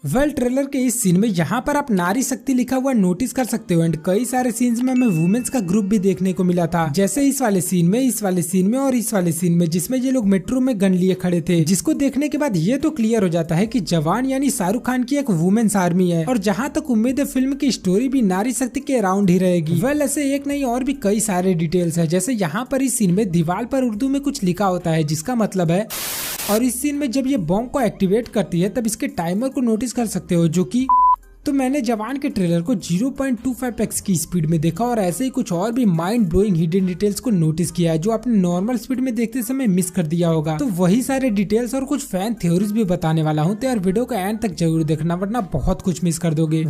Trailer के इस scene में यहाँ पर आप नारी शक्ति लिखा हुआ नोटिस कर सकते हो एंड कई सारे सीन्स में हमें वुमेन्स का ग्रुप भी देखने को मिला था, जैसे इस वाले सीन में और इस वाले सीन में जिसमें ये लोग मेट्रो में गन लिए खड़े थे, जिसको देखने के बाद ये तो क्लियर हो जाता है कि जवान यानी शाहरुख खान की एक वुमेन्स आर्मी है। और जहाँ तक उम्मीद है फिल्म की स्टोरी भी नारी शक्ति के अराउंड ही रहेगी। ऐसे एक नहीं और भी कई सारे डिटेल्स है, जैसे यहाँ पर इस सीन में दीवार पर उर्दू में कुछ लिखा होता है जिसका मतलब है, और इस सीन में जब ये बॉम्ब को एक्टिवेट करती है तब इसके टाइमर को नोटिस कर सकते हो, जो कि तो मैंने जवान के ट्रेलर को 0.25x की स्पीड में देखा और ऐसे ही कुछ और भी माइंड ब्लोइंग हिडन डिटेल्स को नोटिस किया है जो आपने नॉर्मल स्पीड में देखते समय मिस कर दिया होगा। तो वही सारे डिटेल्स और कुछ फैन थ्योरीज भी बताने वाला हूँ, तो यार वीडियो का एंड तक जरूर देखना वरना बहुत कुछ मिस कर दोगे।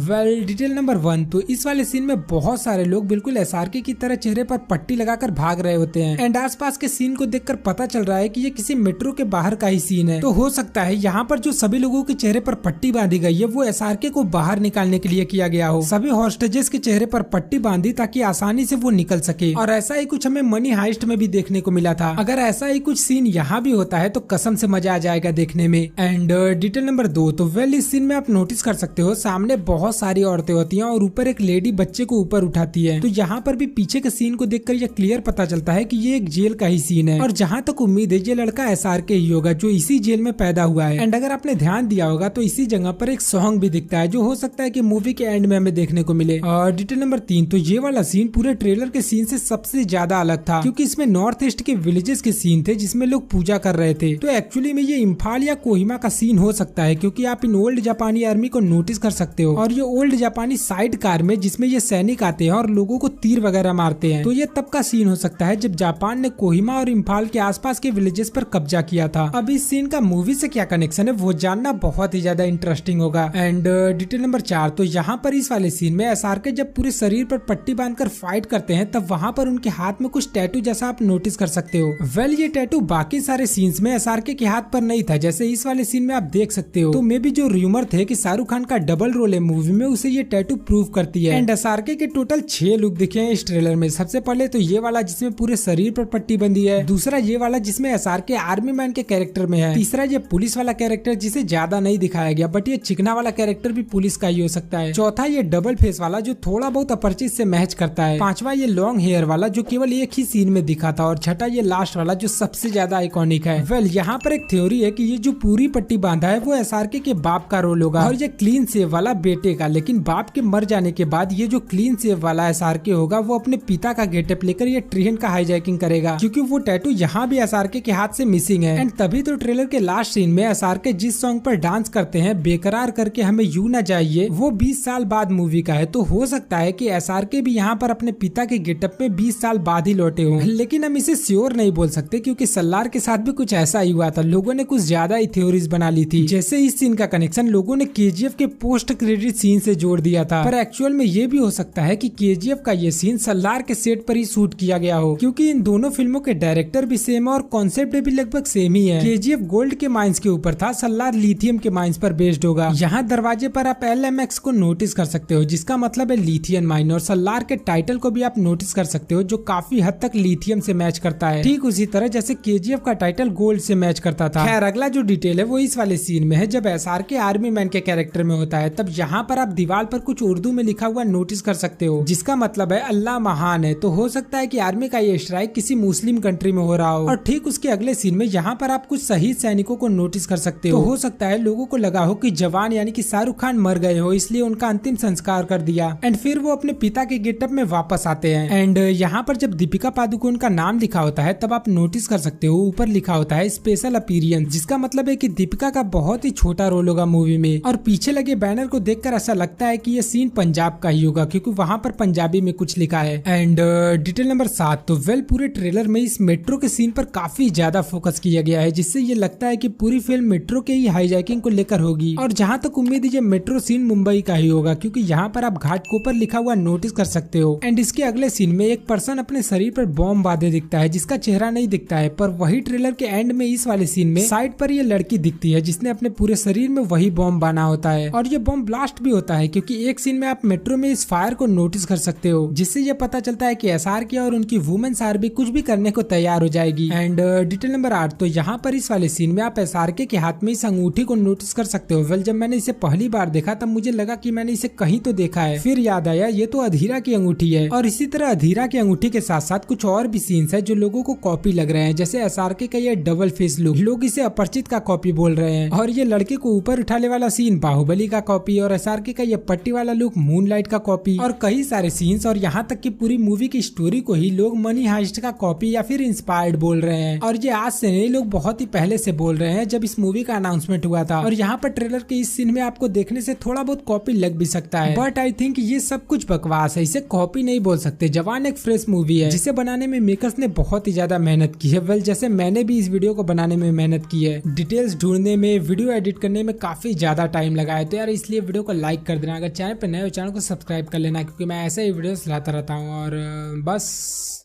डिटेल नंबर 1, तो इस वाले सीन में बहुत सारे लोग बिल्कुल SRK की तरह चेहरे पर पट्टी लगाकर भाग रहे होते हैं एंड आसपास के सीन को देखकर पता चल रहा है कि ये किसी मेट्रो के बाहर का ही सीन है। तो हो सकता है यहाँ पर जो सभी लोगों के चेहरे पर पट्टी बांधी गई है वो SRK को बाहर निकालने के लिए किया गया हो। सभी हॉस्टेजेस के चेहरे पर पट्टी बांधी ताकि आसानी से वो निकल सके, और ऐसा ही कुछ हमें मनी हाइस्ट में भी देखने को मिला था। अगर ऐसा ही कुछ सीन यहाँ भी होता है तो कसम से मजा आ जाएगा देखने में। एंड डिटेल नंबर 2, तो इस सीन में आप नोटिस कर सकते हो सामने बहुत सारी औरतें होती हैं और ऊपर एक लेडी बच्चे को ऊपर उठाती है। तो यहाँ पर भी पीछे के सीन को देखकर यह क्लियर पता चलता है कि ये एक जेल का ही सीन है, और जहाँ तक उम्मीद है ये लड़का SRK ही होगा जो इसी जेल में पैदा हुआ है। एंड अगर आपने ध्यान दिया होगा तो इसी जगह पर एक सॉन्ग भी दिखता है जो हो सकता है कि मूवी के एंड में हमें देखने को मिले। और डिटेल नंबर 3, तो ये वाला सीन पूरे ट्रेलर के सीन से सबसे ज्यादा अलग था क्योंकि इसमें नॉर्थ ईस्ट के विलेजेस के सीन थे जिसमें लोग पूजा कर रहे थे। तो एक्चुअली में ये इम्फाल या कोहिमा का सीन हो सकता है क्योंकि आप इन ओल्ड जापानी आर्मी को नोटिस कर सकते हो, और ये ओल्ड जापानी साइड कार में जिसमें ये सैनिक आते हैं और लोगों को तीर वगैरह मारते हैं। तो ये तब का सीन हो सकता है जब जापान ने कोहिमा और इम्फाल के आसपास के विलेजेस पर कब्जा किया था। अब इस सीन का मूवी से क्या कनेक्शन है वो जानना बहुत ही ज्यादा इंटरेस्टिंग होगा। एंड डिटेल नंबर 4, तो यहाँ पर इस वाले सीन में SRK जब पूरे शरीर पर पट्टी बांधकर फाइट करते हैं तब वहाँ पर उनके हाथ में कुछ टैटू जैसा आप नोटिस कर सकते हो। ये टैटू बाकी सारे सीन्स में SRK के हाथ पर नहीं था, जैसे इस वाले सीन में आप देख सकते हो। तो मे भी जो र्यूमर थे कि शाहरुख खान का डबल रोल है मूवी में उसे ये टैटू प्रूव करती है। एंड SRK के टोटल 6 लुक दिखे हैं इस ट्रेलर में। सबसे पहले तो ये वाला जिसमें पूरे शरीर पर पट्टी बंधी है, दूसरा ये वाला जिसमें SRK आर्मी मैन के कैरेक्टर में है, तीसरा ये पुलिस वाला कैरेक्टर जिसे ज्यादा नहीं दिखाया गया बट ये चिकना वाला कैरेक्टर भी पुलिस का ही हो सकता है, चौथा ये डबल फेस वाला जो थोड़ा बहुत अपरिचित से मैच करता है, पांचवा ये लॉन्ग हेयर वाला जो केवल एक ही सीन में दिखा था, और छठा ये लास्ट वाला जो सबसे ज्यादा आइकॉनिक है। यहाँ पर एक थ्योरी है कि ये जो पूरी पट्टी बांधा है वो SRK के बाप का रोल होगा और ये क्लीन सेव वाला बेटे का, लेकिन बाप के मर जाने के बाद ये जो क्लीन सेव वाला SRK होगा वो अपने पिता का गेटअप लेकर ये ट्रेन का हाईजैकिंग करेगा क्योंकि वो टैटू यहाँ भी SRK के हाथ से मिसिंग है। एंड तभी तो ट्रेलर के लास्ट सीन में SRK जिस सॉन्ग पर डांस करते हैं बेकरार करके हमें यूं ना जाइए वो 20 साल बाद मूवी का है। तो हो सकता है कि SRK भी यहाँ पर अपने पिता के गेटअप में 20 साल बाद ही लौटे हों, लेकिन हम इसे श्योर नहीं बोल सकते क्योंकि सल्लार के साथ भी कुछ ऐसा ही हुआ था। लोगों ने कुछ ज्यादा ही थ्योरीज बना ली थी, जैसे इस सीन का कनेक्शन लोगों ने KGF के पोस्ट क्रेडिट सीन से जोड़ दिया था, पर एक्चुअल में ये भी हो सकता है कि KGF का ये सीन सल्लार के सेट पर ही शूट किया गया हो क्योंकि इन दोनों फिल्मों के डायरेक्टर भी सेम है और कॉन्सेप्ट भी लगभग सेम ही है। KGF गोल्ड के माइंस के ऊपर था, सल्लार लिथियम के माइंस पर बेस्ड होगा। यहाँ दरवाजे पर आप LMX को नोटिस कर सकते हो जिसका मतलब है लिथियम माइन, और सल्लार के टाइटल को भी आप नोटिस कर सकते हो जो काफी हद तक लिथियम से मैच करता है, ठीक उसी तरह जैसे KGF का टाइटल गोल्ड से मैच करता था। खैर अगला जो डिटेल है वो इस वाले सीन में है जब SRK आर्मी मैन के कैरेक्टर में होता है, तब यहाँ पर आप दीवार पर कुछ उर्दू में लिखा हुआ नोटिस कर सकते हो जिसका मतलब है अल्लाह महान है। तो हो सकता है कि आर्मी का ये स्ट्राइक किसी मुस्लिम कंट्री में हो रहा हो, और ठीक उसके अगले सीन में यहाँ पर आप कुछ शहीद सैनिकों को नोटिस कर सकते हो। तो हो सकता है लोगों को लगा हो कि जवान यानी कि शाहरुख खान मर गए हो इसलिए उनका अंतिम संस्कार कर दिया एंड फिर वो अपने पिता के गेटअप में वापस आते हैं। एंड यहाँ पर जब दीपिका पादुकोण का नाम लिखा होता है तब आप नोटिस कर सकते हो ऊपर लिखा होता है स्पेशल अपीयरेंस, जिसका मतलब है कि दीपिका का बहुत ही छोटा रोल होगा मूवी में। और पीछे लगे बैनर को देखकर ऐसा लगता है कि ये सीन पंजाब का ही होगा क्योंकि वहाँ पर पंजाबी में कुछ लिखा है। एंड डिटेल नंबर 7, तो पूरे ट्रेलर में इस मेट्रो के सीन पर काफी ज्यादा फोकस किया गया है जिससे ये लगता है कि पूरी फिल्म मेट्रो के ही हाईजैकिंग को लेकर होगी। और जहाँ तक उम्मीद है ये मेट्रो सीन सीन मुंबई का ही होगा, क्योंकि यहाँ पर आप घाटकोपर लिखा हुआ नोटिस कर सकते हो। एंड इसके अगले सीन में एक पर्सन अपने शरीर पर बॉम्ब बांधे दिखता है, जिसका चेहरा नहीं दिखता है, पर वही ट्रेलर के एंड में इस वाले सीन में साइड पर ये लड़की दिखती है जिसने अपने पूरे शरीर में वही बॉम्ब बांधा होता है। और ये बॉम्ब ब्लास्ट भी होता है, क्योंकि एक सीन में आप मेट्रो में इस फायर को नोटिस कर सकते हो, जिससे ये पता चलता है कि SRK और उनकी वुमेन्स आर्मी कुछ भी करने को तैयार हो जाएगी। एंड डिटेल नंबर 8, तो यहाँ पर इस वाले सीन में आप SRK के हाथ में इस अंगूठी को नोटिस कर सकते हो। वेल, जब मैंने इसे पहली बार देखा तब मुझे लगा कि मैंने इसे कहीं तो देखा है, फिर याद आया ये तो अधीरा की अंगूठी है। और इसी तरह अधीरा की अंगूठी के साथ साथ कुछ और भी सीन्स है जो लोगों को कॉपी लग रहे हैं, जैसे SRK का ये डबल फेस लुक, लोग इसे अपरिचित का कॉपी बोल रहे हैं, और ये लड़के को ऊपर उठाने वाला सीन बाहुबली का कॉपी, और SRK का ये पट्टी वाला लुक मूनलाइट का कॉपी, और कई सारे सीन्स, और यहाँ तक कि पूरी मूवी की स्टोरी को ही लोग मनी हाइस्ट का कॉपी या फिर इंस्पायर्ड बोल रहे हैं। और ये आज से नहीं, लोग बहुत ही पहले से बोल रहे हैं जब इस मूवी का अनाउंसमेंट हुआ था। और यहाँ पर ट्रेलर के इस सीन में आपको देखने से थोड़ा बहुत कॉपी लग भी सकता है, बट आई थिंक ये सब कुछ बकवास है, इसे कॉपी नहीं बोल सकते। जवान एक फ्रेश मूवी है जिसे बनाने में मेकर्स ने बहुत ही ज्यादा मेहनत की है। वेल, जैसे मैंने भी इस वीडियो को बनाने में मेहनत की है, डिटेल्स ढूंढने में, वीडियो एडिट करने में काफी ज्यादा टाइम लगा है। तो यार इसलिए वीडियो को लाइक कर देना, अगर चैनल पर नए हो चैनल को सब्सक्राइब कर लेना, क्योंकि मैं ऐसे ही वीडियोस लाता रहता हूँ। और बस।